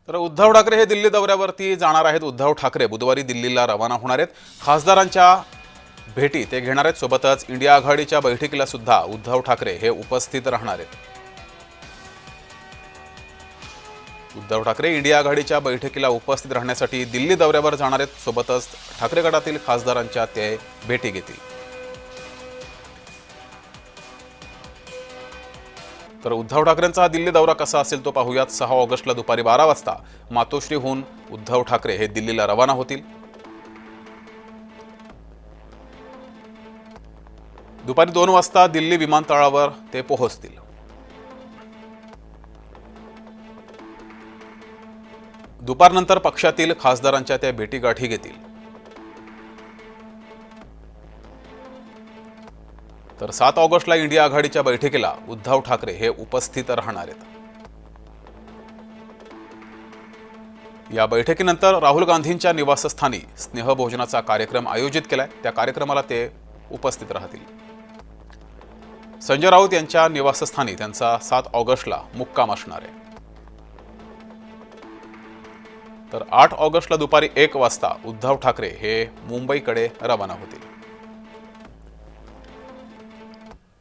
तर उद्धव ठाकरे हे दिल्ली दौऱ्यावरती जाणार आहेत। उद्धव ठाकरे बुधवारी दिल्लीला रवाना होणार आहेत। खासदारांच्या भेटी ते घेणार आहेत। सोबतच इंडिया आघाडीच्या बैठकीला सुद्धा उद्धव ठाकरे हे उपस्थित राहणार आहेत। उद्धव ठाकरे इंडिया आघाडीच्या बैठकीला उपस्थित राहण्यासाठी दिल्ली दौऱ्यावर जाणार आहेत। सोबतच ठाकरे गटातील खासदारांच्या ते भेटी घेतील। तर उद्धव ठाकरेंचा हा दिल्ली दौरा कसा असेल तो पाहूयात। 6 ऑगस्टला दुपारी 12 वाजता मातोश्रीहून उद्धव ठाकरे हे दिल्लीला रवाना होतील। दुपारी 2 वाजता दिल्ली विमानतळावर ते पोहोचतील। दुपारनंतर पक्षातील खासदारांच्या त्या भेटीगाठी घेतील। तर 7 ऑगस्टला इंडिया आघाडीच्या बैठकीला उद्धव ठाकरे हे उपस्थित राहणार आहेत। या बैठकीनंतर राहुल गांधींच्या निवासस्थानी स्नेहभोजनाचा कार्यक्रम आयोजित केलाय। त्या कार्यक्रमाला ते उपस्थित राहतील। संजय राऊत यांच्या निवासस्थानी त्यांचा 7 ऑगस्टला मुक्काम असणार आहे। तर 8 ऑगस्टला दुपारी 1 वाजता उद्धव ठाकरे हे मुंबईकडे रवाना होतील।